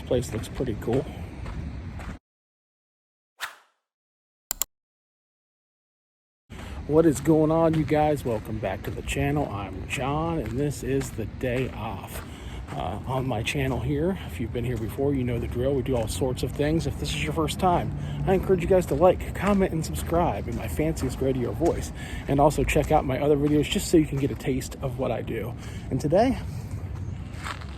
Place looks pretty cool. What is going on, you guys? Welcome back to the channel. I'm John, and this is the day off on my channel here. If you've been here before, you know the drill. We do all sorts of things. If this is your first time, I encourage you guys to like, comment, and subscribe in my fanciest radio voice. And also check out my other videos just so you can get a taste of what I do. And today,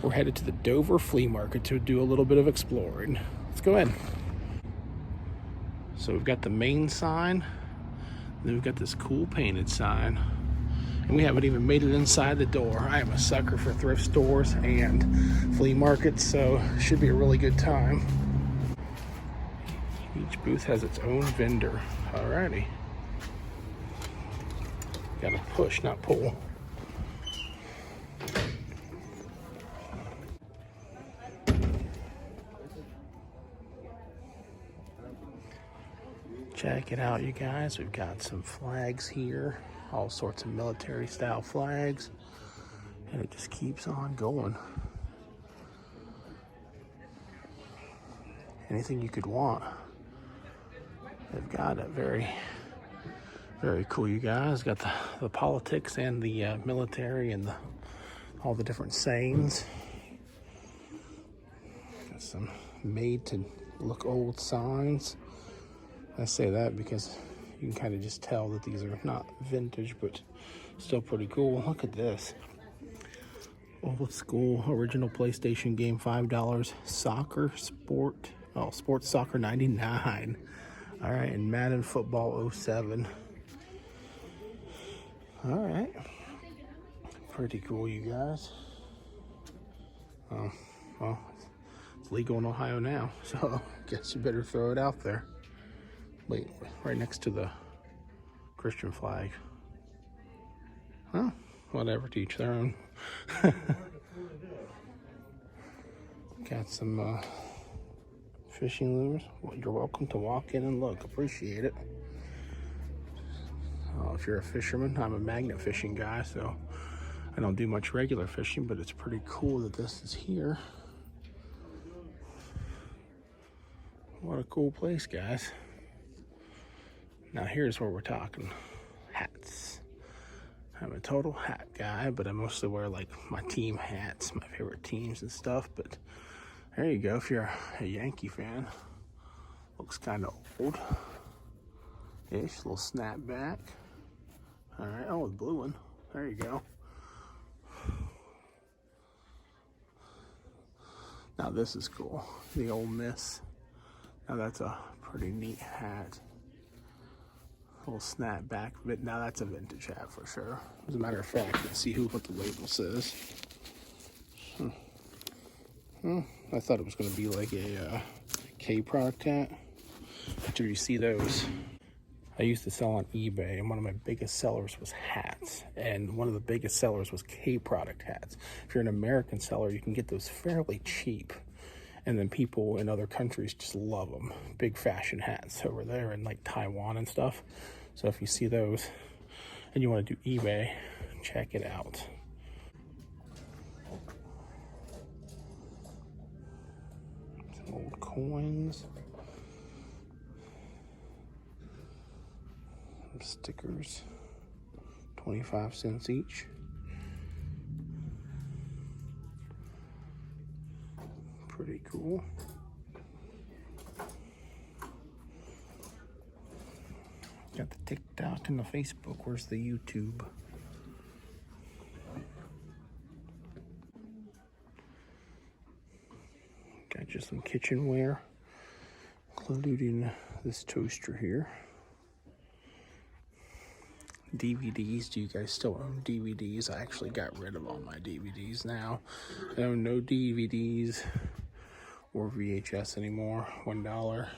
we're headed to the Dover flea market to do a little bit of exploring. Let's go in. So we've got the main sign. Then we've got this cool painted sign, and we haven't even made it inside the door. I am a sucker for thrift stores and flea markets, so it should be a really good time. Each booth has its own vendor. Alrighty. Gotta push, not pull. Check it out, you guys. We've got some flags here, all sorts of military style flags, and it just keeps on going. Anything you could want, they've got it. Very, very cool, you guys. Got the politics and the military and all the different sayings. Got some made to look old signs. I say that because you can kind of just tell that these are not vintage, but still pretty cool. Look at this. Old school original PlayStation game, $5. Sports soccer 99. All right, and Madden football 07. All right. Pretty cool, you guys. Well, it's legal in Ohio now, so I guess you better throw it out there. Wait, right next to the Christian flag. Well, whatever, to each their own. Got some fishing lures. Well, you're welcome to walk in and look. Appreciate it. If you're a fisherman, I'm a magnet fishing guy, so I don't do much regular fishing, but it's pretty cool that this is here. What a cool place, guys. Now here's where we're talking hats. I'm a total hat guy, but I mostly wear like my team hats, my favorite teams and stuff. But there you go, if you're a Yankee fan. Looks kind of old-ish, little snapback. All right, oh, the blue one. There you go. Now this is cool, the Ole Miss. Now that's a pretty neat hat. Little snapback, but now that's a vintage hat for sure. As a matter of fact, let's see what the label says. I thought it was going to be like a K product hat. After you see those, I used to sell on eBay, and one of my biggest sellers was hats, and one of the biggest sellers was K product hats. If you're an American seller, you can get those fairly cheap. And then people in other countries just love them. Big fashion hats over there in like Taiwan and stuff. So if you see those and you want to do eBay, check it out. Some old coins. Some stickers. 25 cents each. Pretty cool. Got the TikTok and the Facebook. Where's the YouTube? Got just some kitchenware, including this toaster here. DVDs. Do you guys still own DVDs? I actually got rid of all my DVDs now. I own no DVDs or VHS anymore. $1.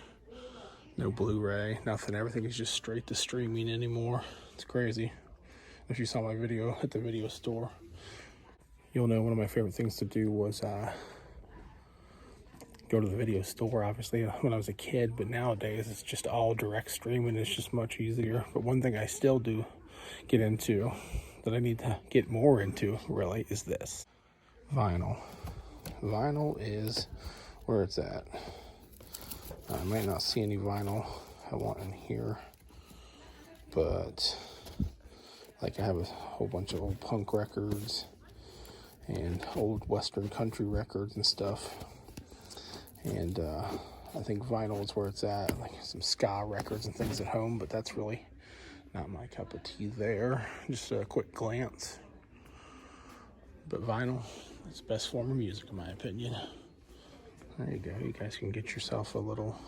No Blu-ray, nothing. Everything is just straight to streaming anymore. It's crazy. If you saw my video at the video store, you'll know one of my favorite things to do was go to the video store, obviously, when I was a kid, but nowadays it's just all direct streaming. It's just much easier. But one thing I still do get into, that I need to get more into, really, is this. Vinyl. Vinyl is where it's at. I might not see any vinyl I want in here, but like I have a whole bunch of old punk records and old Western country records and stuff. And I think vinyl is where it's at, like some ska records and things at home, but that's really not my cup of tea there. Just a quick glance. But vinyl is the best form of music in my opinion. There you go. You guys can get yourself a little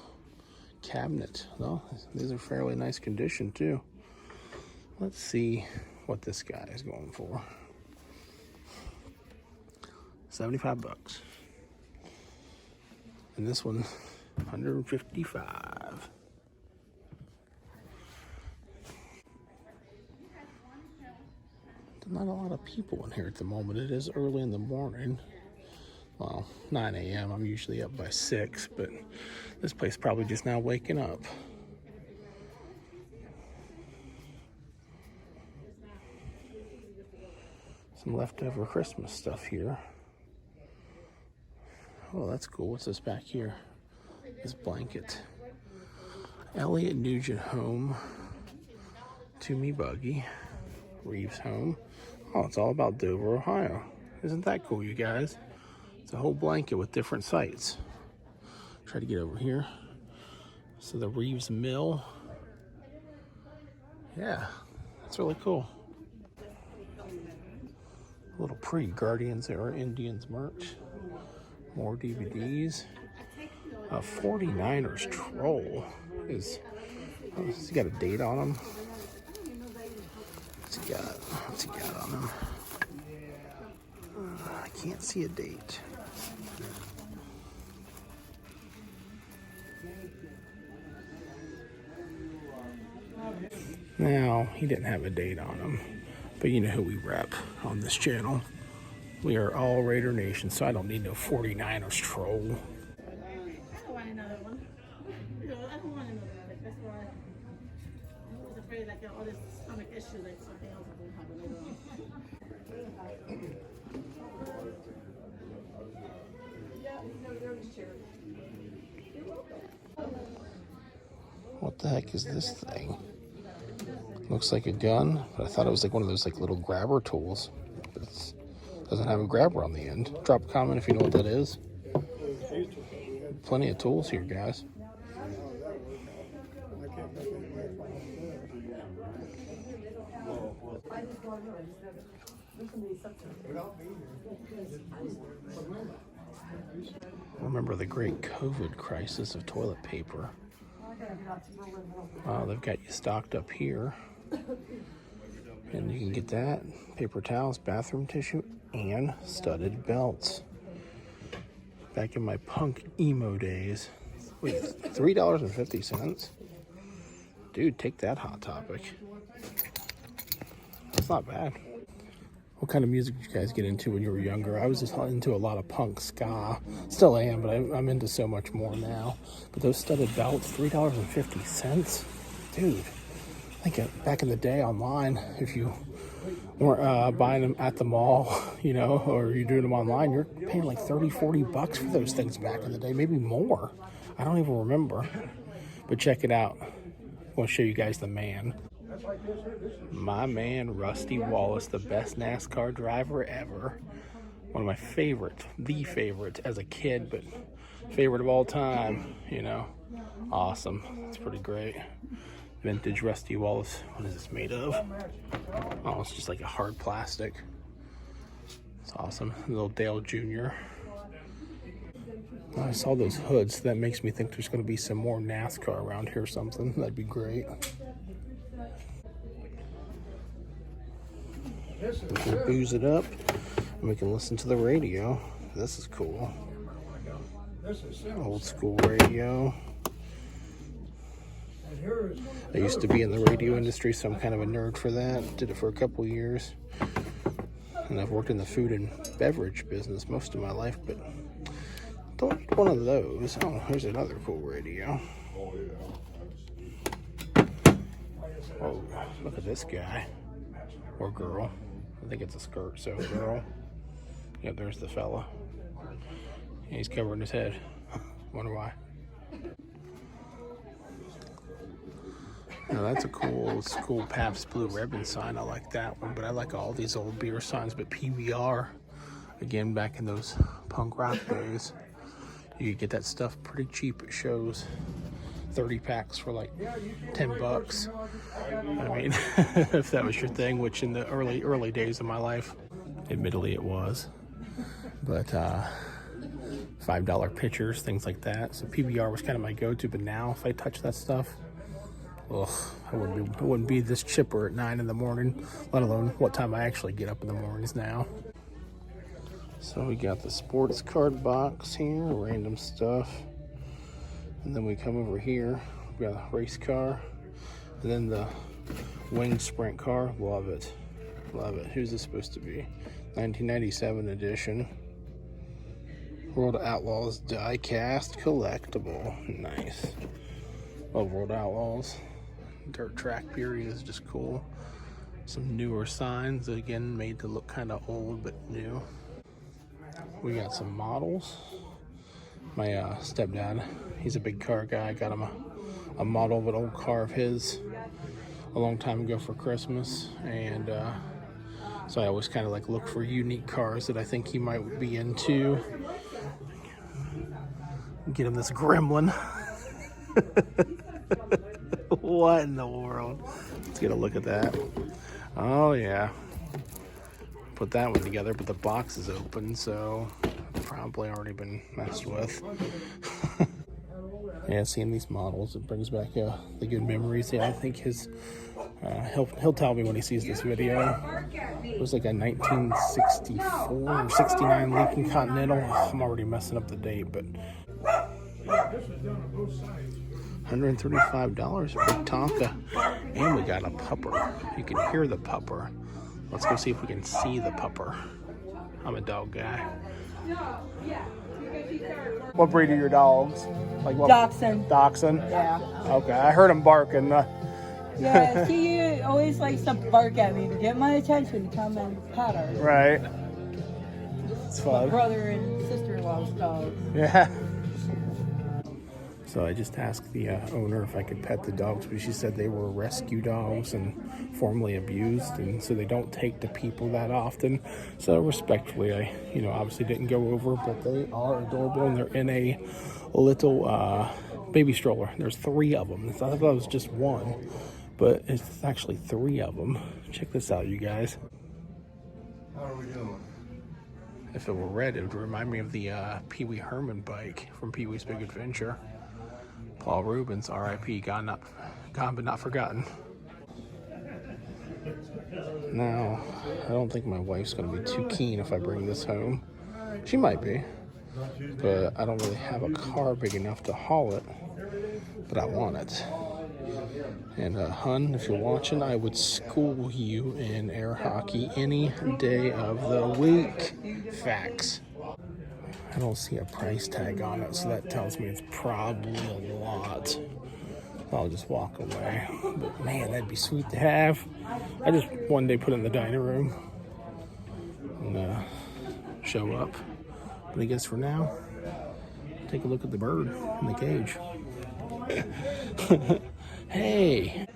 cabinet. Well, these are fairly nice condition too. Let's see what this guy is going for. 75 bucks. And this one, 155. There's not a lot of people in here at the moment. It is early in the morning. Well, 9 a.m. I'm usually up by 6, but this place probably just now waking up. Some leftover Christmas stuff here. Oh, that's cool. What's this back here? This blanket. Elliot Nugent home. To me buggy. Reeves home. Oh, it's all about Dover, Ohio. Isn't that cool, you guys? It's a whole blanket with different sites. Try to get over here. So the Reeves Mill. Yeah, that's really cool. A little pre-Guardians Era Indians merch. More DVDs. 49ers Troll is. Oh, has he got a date on him? What's he got on him? I can't see a date. Now, he didn't have a date on him, but you know who we rep on this channel. We are all Raider Nation, so I don't need no 49ers Troll. I don't want another one. I don't want another one. That's why I was afraid like all this stomach issue, like something else will happen later on. What the heck is this thing? Looks like a gun, but I thought it was like one of those like little grabber tools. But it doesn't have a grabber on the end. Drop a comment if you know what that is. Plenty of tools here, guys. Remember the great COVID crisis of toilet paper. Wow, they've got you stocked up here. And you can get that, paper towels, bathroom tissue, and studded belts. Back in my punk emo days. Wait, $3.50? Dude, take that, Hot Topic. That's not bad. What kind of music did you guys get into when you were younger? I was just into a lot of punk ska. Still am, but I'm into so much more now. But those studded belts, $3.50? Dude, I think back in the day online, if you weren't buying them at the mall, you know, or you're doing them online, you're paying like 30, 40 bucks for those things back in the day, maybe more. I don't even remember. But check it out. I want to show you guys the man. My man, Rusty Wallace, the best NASCAR driver ever. One of my favorites, the favorite as a kid, but favorite of all time, you know. Awesome. It's pretty great. Vintage Rusty Wallace. What is this made of? Oh, it's just like a hard plastic. It's awesome. Little Dale Jr. I saw those hoods. That makes me think there's going to be some more NASCAR around here or something. That'd be great. We can booze it up and we can listen to the radio. This is cool. Old school radio. I used to be in the radio industry, so I'm kind of a nerd for that. Did it for a couple years. And I've worked in the food and beverage business most of my life, but don't need one of those. Oh, here's another cool radio. Oh, look at this guy. Or girl. I think it's a skirt, so girl. Yeah, there's the fella. Yeah, he's covering his head. Wonder why. Now that's a cool Pabst Blue Ribbon sign. I like that one, but I like all these old beer signs. But PBR, again, back in those punk rock days, you could get that stuff pretty cheap at shows. 30 packs for like $10. I mean, if that was your thing, which in the early days of my life, admittedly it was. But $5 pitchers, things like that. So PBR was kind of my go-to. But now, if I touch that stuff, ugh, I wouldn't be this chipper at 9 in the morning, let alone what time I actually get up in the mornings now. So we got the sports card box here, random stuff. And then we come over here, we got a race car. And then the winged sprint car, love it. Love it. Who's this supposed to be? 1997 edition. World Outlaws die-cast collectible. Nice. Love World Outlaws. Dirt track period is just cool. Some newer signs, again, made to look kind of old but new. We got some models. My stepdad, he's a big car guy. I got him a model of an old car of his a long time ago for Christmas. And so I always kind of like look for unique cars that I think he might be into. Get him this gremlin. What in the world? Let's get a look at that. Oh yeah. Put that one together, but the box is open, so it's probably already been messed with. Yeah, seeing these models, it brings back the good memories. Yeah, I think he'll tell me when he sees this video. It was like a 1964 or 69 Lincoln Continental. I'm already messing up the date, but $135, a big Tonka. And we got a pupper. You can hear the pupper. Let's go see if we can see the pupper. I'm a dog guy. What breed are your dogs? Like what? Dachshund. Dachshund? Yeah. Okay, I heard him barking. Yeah, he always likes to bark at me to get my attention to come and pet her. Right. It's My fun. brother and sister-in-law's dogs. Yeah. So I just asked the owner if I could pet the dogs, but she said they were rescue dogs and formerly abused, and so they don't take to people that often. So respectfully, I, obviously didn't go over, but they are adorable, and they're in a little baby stroller. There's 3 of them. I thought it was just one, but it's actually 3 of them. Check this out, you guys. How are we doing? If it were red, it would remind me of the Pee Wee Herman bike from Pee Wee's Big Adventure. Paul Rubens, R.I.P., gone but not forgotten. Now, I don't think my wife's going to be too keen if I bring this home. She might be, but I don't really have a car big enough to haul it, but I want it. And hun, if you're watching, I would school you in air hockey any day of the week. Facts. I don't see a price tag on it, so that tells me it's probably a lot. I'll just walk away. But man, that'd be sweet to have. I just one day put it in the dining room and show up. But I guess for now, take a look at the bird in the cage. Hey,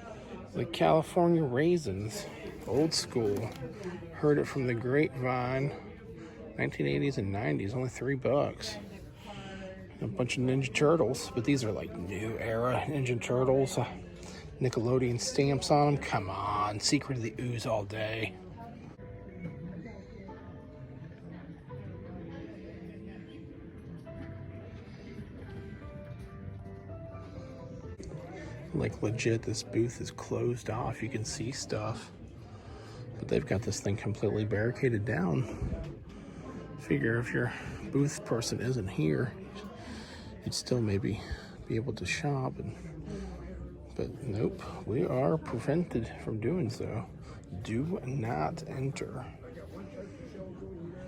the California raisins, old school. Heard it from the grapevine. 1980s and 90s, only $3. A bunch of Ninja Turtles, but these are like new era Ninja Turtles. Nickelodeon stamps on them. Come on, Secret of the Ooze all day. Like legit, this booth is closed off. You can see stuff, but they've got this thing completely barricaded down. Figure if your booth person isn't here, you'd still maybe be able to shop, but nope, we are prevented from doing so. Do not enter.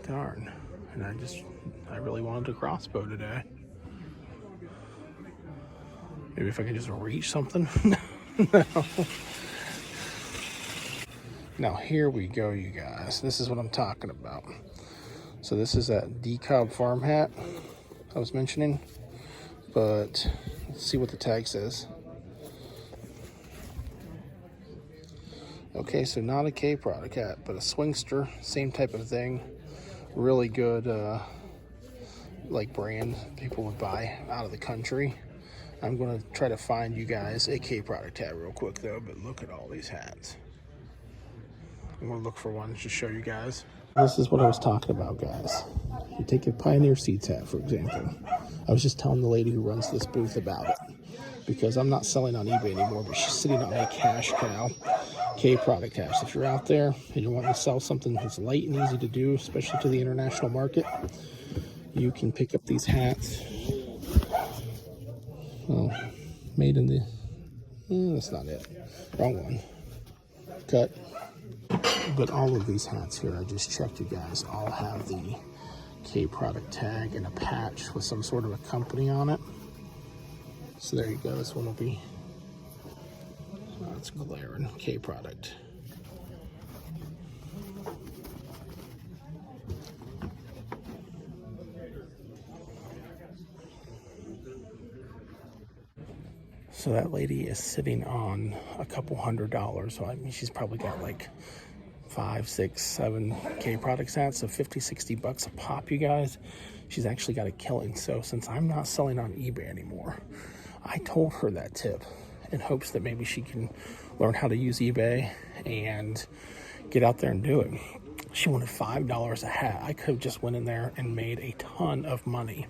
Darn. And I really wanted a crossbow today. Maybe if I could just reach something. No. Now here we go, you guys. This is what I'm talking about. So this is that decob farm hat. I was mentioning. But let's see what the tag says. Okay, so not a K product hat, but a swingster, same type of thing. Really good, like brand people would buy out of the country. I'm gonna try to find you guys a K product hat real quick though, but look at all these hats. I'm gonna look for one to show you guys. This is what I was talking about, guys. You take a Pioneer Seats hat, for example. I was just telling the lady who runs this booth about it, because I'm not selling on eBay anymore, but she's sitting on a cash cow K product hat. So if you're out there and you're wanting to sell something that's light and easy to do, especially to the international market, you can pick up these hats. Oh, made in the, that's not it. Wrong one. Cut. But all of these hats here, I just checked, you guys, all have the K product tag and a patch with some sort of a company on it. So there you go. This one will be, it's glaring, K product. So that lady is sitting on a couple $100. So I mean, she's probably got like 5, 6, 7 K products hats, so 50, 60 bucks a pop, you guys. She's actually got a killing. So since I'm not selling on eBay anymore, I told her that tip in hopes that maybe she can learn how to use eBay and get out there and do it. She wanted $5 a hat. I could have just went in there and made a ton of money,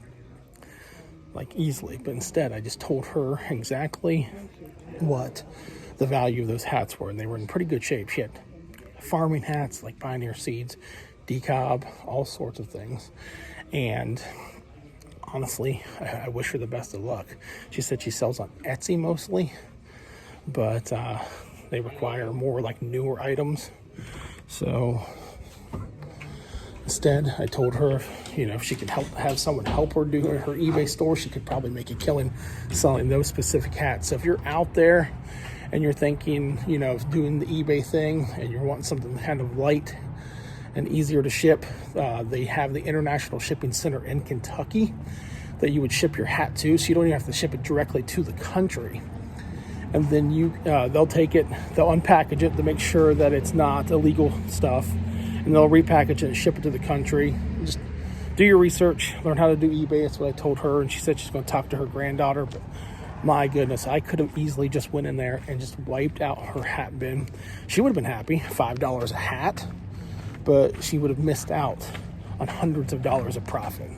like easily, but instead I just told her exactly what the value of those hats were, and they were in pretty good shape. She had farming hats like Pioneer Seeds, decob, all sorts of things. And honestly, I wish her the best of luck. She said she sells on Etsy mostly, but they require more like newer items. So instead, I told her, you know, if she could have someone help her do her eBay store, she could probably make a killing selling those specific hats. So if you're out there and you're thinking, you know, of doing the eBay thing and you're wanting something kind of light and easier to ship, they have the International Shipping Center in Kentucky that you would ship your hat to, so you don't even have to ship it directly to the country. And then they'll take it, they'll unpackage it to make sure that it's not illegal stuff, and they'll repackage it and ship it to the country. Just do your research, learn how to do eBay. That's what I told her, and she said she's going to talk to her granddaughter. But my goodness, I could have easily just went in there and just wiped out her hat bin. She would have been happy, $5 a hat, but she would have missed out on hundreds of dollars of profit.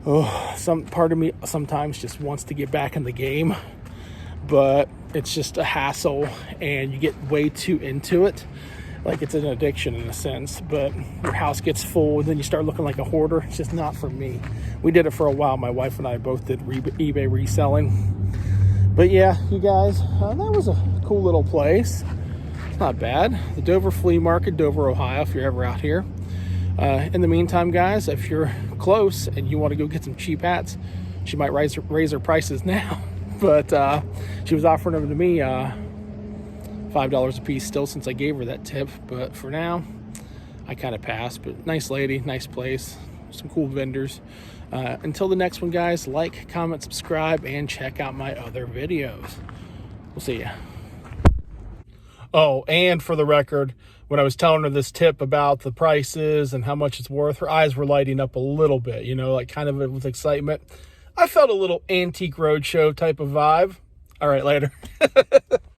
Oh, some part of me sometimes just wants to get back in the game, but it's just a hassle and you get way too into it. Like it's an addiction in a sense, but your house gets full and then you start looking like a hoarder. It's just not for me. We did it for a while. My wife and I both did eBay reselling. But yeah, you guys, that was a cool little place. It's not bad. The Dover Flea Market, Dover, Ohio, if you're ever out here. In the meantime, guys, if you're close and you want to go get some cheap hats, she might raise her prices now. But she was offering them to me $5 a piece still, since I gave her that tip. But for now, I kind of passed. But nice lady, nice place, some cool vendors. Until the next one, guys, like, comment, subscribe, and check out my other videos. We'll see ya. Oh, and for the record, when I was telling her this tip about the prices and how much it's worth, her eyes were lighting up a little bit, you know, like kind of with excitement. I felt a little Antique Roadshow type of vibe. All right, later.